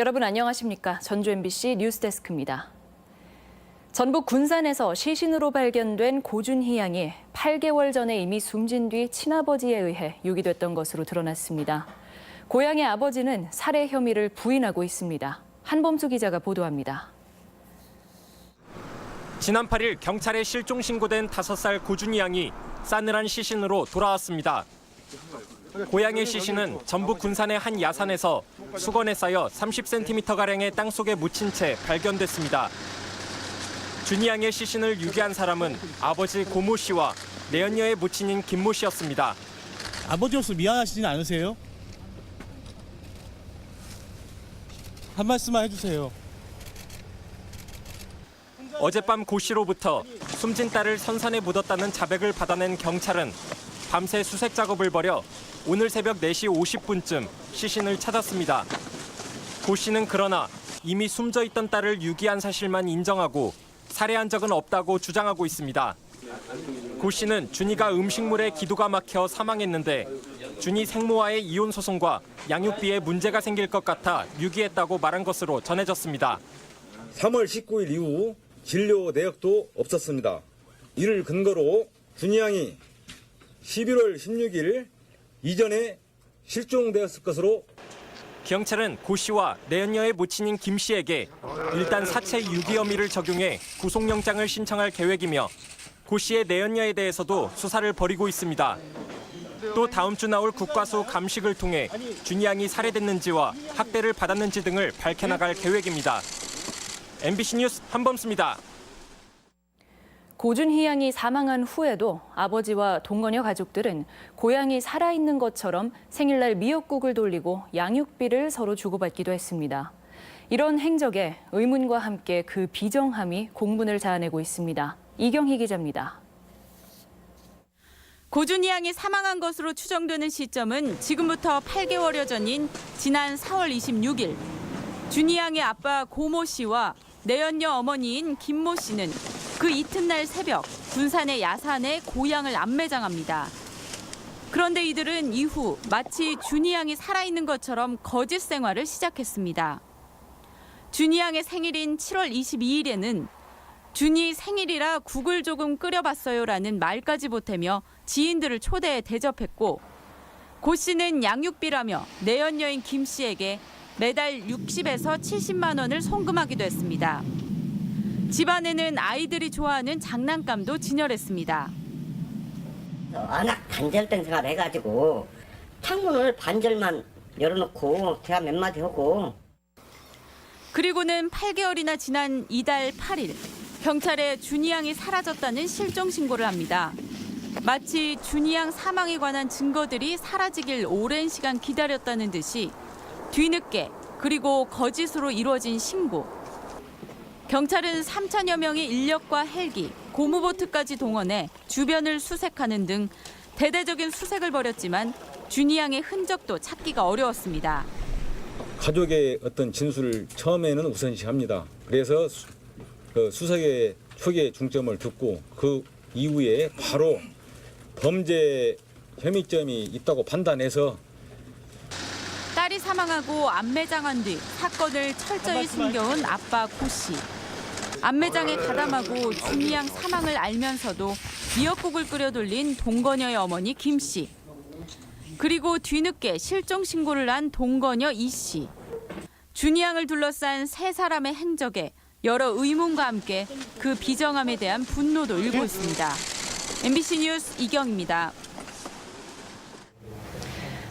여러분 안녕하십니까? 전주 MBC 뉴스데스크입니다. 전북 군산에서 시신으로 발견된 고준희 양이 8개월 전에 이미 숨진 뒤 친아버지에 의해 유기됐던 것으로 드러났습니다. 고양의 아버지는 살해 혐의를 부인하고 있습니다. 한범수 기자가 보도합니다. 지난 8일 경찰에 실종 신고된 5살 고준희 양이 싸늘한 시신으로 돌아왔습니다. 고양의 시신은 전북 군산의 한 야산에서 수건에 쌓여 30cm가량의 땅속에 묻힌 채 발견됐습니다. 준희 양의 시신을 유기한 사람은 아버지 고모 씨와 내연녀의 모친인 김모 씨였습니다. 아버지로서 미안하시진 않으세요? 한 말씀만 해주세요. 어젯밤 고 씨로부터 숨진 딸을 선산에 묻었다는 자백을 받아낸 경찰은 밤새 수색 작업을 벌여 오늘 새벽 4시 50분쯤 시신을 찾았습니다. 고 씨는 그러나 이미 숨져 있던 딸을 유기한 사실만 인정하고 살해한 적은 없다고 주장하고 있습니다. 고 씨는 준희가 음식물에 기도가 막혀 사망했는데 준희 생모와의 이혼 소송과 양육비에 문제가 생길 것 같아 유기했다고 말한 것으로 전해졌습니다. 3월 19일 이후 진료 내역도 없었습니다. 이를 근거로 준희 양이 11월 16일 이전에 실종되었을 것으로 경찰은 고 씨와 내연녀의 모친인 김 씨에게 일단 사체 유기 혐의를 적용해 구속영장을 신청할 계획이며 고 씨의 내연녀에 대해서도 수사를 벌이고 있습니다. 또 다음 주 나올 국과수 감식을 통해 준희 양이 살해됐는지와 학대를 받았는지 등을 밝혀나갈 계획입니다. MBC 뉴스 한범수입니다. 고준희 양이 사망한 후에도 아버지와 동거녀 가족들은 고양이 살아있는 것처럼 생일날 미역국을 돌리고 양육비를 서로 주고받기도 했습니다. 이런 행적에 의문과 함께 그 비정함이 공분을 자아내고 있습니다. 이경희 기자입니다. 고준희 양이 사망한 것으로 추정되는 시점은 지금부터 8개월여 전인 지난 4월 26일. 준희 양의 아빠 고모 씨와 내연녀 어머니인 김모 씨는 그 이튿날 새벽 군산의 야산에 고양을 안매장합니다. 그런데 이들은 이후 마치 준희 양이 살아있는 것처럼 거짓 생활을 시작했습니다. 준희 양의 생일인 7월 22일에는 준희 생일이라 국을 조금 끓여봤어요라는 말까지 보태며 지인들을 초대해 대접했고 고 씨는 양육비라며 내연녀인 김 씨에게 매달 60에서 70만 원을 송금하기도 했습니다. 집안에는 아이들이 좋아하는 장난감도 진열했습니다. 워낙 단절된 생활을 해가지고 창문을 반절만 열어놓고 대화 몇 마디 하고. 그리고는 8개월이나 지난 이달 8일 경찰에 준희 양이 사라졌다는 실종 신고를 합니다. 마치 준희 양 사망에 관한 증거들이 사라지길 오랜 시간 기다렸다는 듯이 뒤늦게 그리고 거짓으로 이루어진 신고. 경찰은 3천여 명의 인력과 헬기, 고무보트까지 동원해 주변을 수색하는 등 대대적인 수색을 벌였지만 준희 양의 흔적도 찾기가 어려웠습니다. 가족의 어떤 진술을 처음에는 우선시합니다. 그래서 수색의 초기에 중점을 두고 그 이후에 바로 범죄 혐의점이 있다고 판단해서 딸이 사망하고 안매장한 뒤 사건을 철저히 숨겨온 아빠 고 씨. 안매장에 가담하고 준희 양 사망을 알면서도 미역국을 끓여 돌린 동거녀의 어머니 김 씨. 그리고 뒤늦게 실종 신고를 한 동거녀 이 씨. 준희 양을 둘러싼 세 사람의 행적에 여러 의문과 함께 그 비정함에 대한 분노도 일고 있습니다. MBC 뉴스 이경입니다.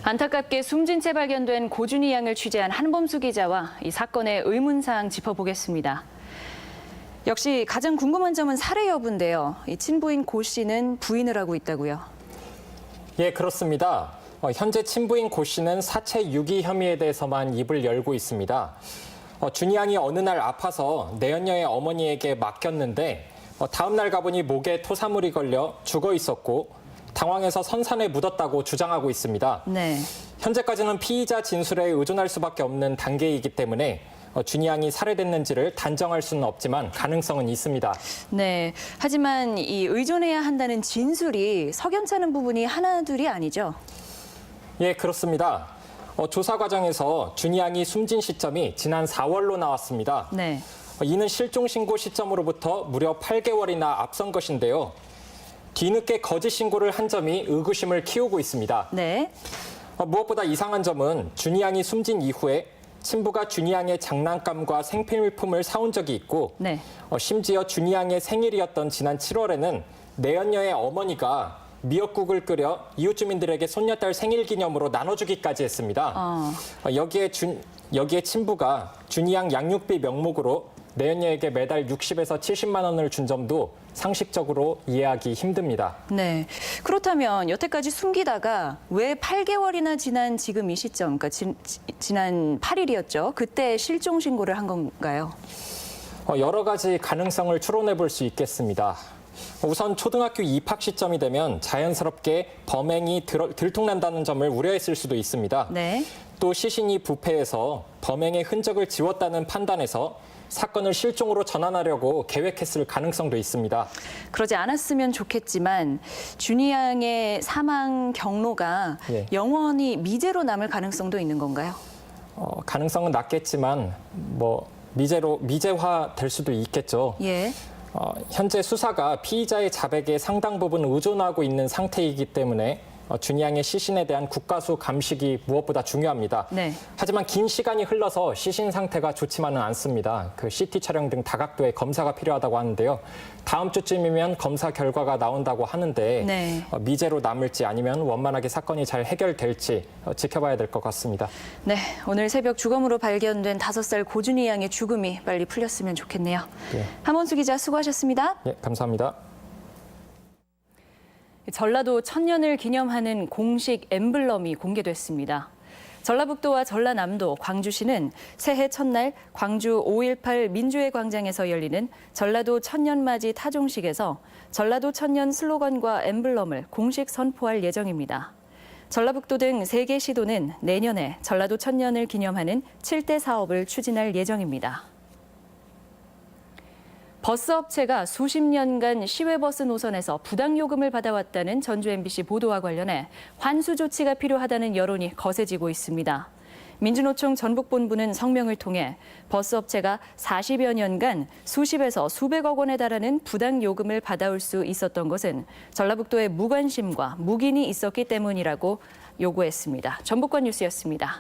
안타깝게 숨진 채 발견된 고준희 양을 취재한 한범수 기자와 이 사건의 의문사항 짚어보겠습니다. 역시 가장 궁금한 점은 살해 여부인데요. 이 친부인 고 씨는 부인을 하고 있다고요. 예, 그렇습니다. 현재 친부인 고 씨는 사체 유기 혐의에 대해서만 입을 열고 있습니다. 준희 양이 어느 날 아파서 내연녀의 어머니에게 맡겼는데 다음 날 가보니 목에 토사물이 걸려 죽어 있었고 당황해서 선산에 묻었다고 주장하고 있습니다. 네. 현재까지는 피의자 진술에 의존할 수밖에 없는 단계이기 때문에 준희 양이 살해됐는지를 단정할 수는 없지만 가능성은 있습니다. 네. 하지만 이 의존해야 한다는 진술이 석연찮은 부분이 하나둘이 아니죠. 예, 그렇습니다. 조사 과정에서 준희 양이 숨진 시점이 지난 4월로 나왔습니다. 네. 이는 실종 신고 시점으로부터 무려 8개월이나 앞선 것인데요. 뒤늦게 거짓 신고를 한 점이 의구심을 키우고 있습니다. 네. 무엇보다 이상한 점은 준희 양이 숨진 이후에 친부가 준희 양의 장난감과 생필품을 사온 적이 있고 네. 심지어 준희 양의 생일이었던 지난 7월에는 내연녀의 어머니가 미역국을 끓여 이웃 주민들에게 손녀딸 생일 기념으로 나눠주기까지 했습니다. 여기에 친부가 준희 양 양육비 명목으로 내연녀에게 매달 60에서 70만 원을 준 점도 상식적으로 이해하기 힘듭니다. 네. 그렇다면 여태까지 숨기다가 왜 8개월이나 지난 지금 이 시점, 그러니까 지난 8일이었죠. 그때 실종 신고를 한 건가요? 여러 가지 가능성을 추론해 볼 수 있겠습니다. 우선 초등학교 입학 시점이 되면 자연스럽게 범행이 들통난다는 점을 우려했을 수도 있습니다. 네. 또 시신이 부패해서 범행의 흔적을 지웠다는 판단에서 사건을 실종으로 전환하려고 계획했을 가능성도 있습니다. 그러지 않았으면 좋겠지만 준희 양의 사망 경로가 예. 영원히 미제로 남을 가능성도 있는 건가요? 가능성은 낮겠지만 미제화 될 수도 있겠죠. 예. 현재 수사가 피의자의 자백에 상당 부분 의존하고 있는 상태이기 때문에 준희 양의 시신에 대한 국가수 감식이 무엇보다 중요합니다. 네. 하지만 긴 시간이 흘러서 시신 상태가 좋지만은 않습니다. 그 CT 촬영 등 다각도의 검사가 필요하다고 하는데요. 다음 주쯤이면 검사 결과가 나온다고 하는데 네. 미제로 남을지 아니면 원만하게 사건이 잘 해결될지 지켜봐야 될 것 같습니다. 네. 오늘 새벽 주검으로 발견된 5살 고준희 양의 죽음이 빨리 풀렸으면 좋겠네요. 예. 함원수 기자 수고하셨습니다. 예, 감사합니다. 전라도 천년을 기념하는 공식 엠블럼이 공개됐습니다. 전라북도와 전라남도, 광주시는 새해 첫날 광주 5.18 민주회 광장에서 열리는 전라도 천년맞이 타종식에서 전라도 천년 슬로건과 엠블럼을 공식 선포할 예정입니다. 전라북도 등 3개 시도는 내년에 전라도 천년을 기념하는 7대 사업을 추진할 예정입니다. 버스업체가 수십 년간 시외버스 노선에서 부당요금을 받아왔다는 전주 MBC 보도와 관련해 환수 조치가 필요하다는 여론이 거세지고 있습니다. 민주노총 전북본부는 성명을 통해 버스업체가 40여 년간 수십에서 수백억 원에 달하는 부당요금을 받아올 수 있었던 것은 전라북도의 무관심과 묵인이 있었기 때문이라고 요구했습니다. 전북권 뉴스였습니다.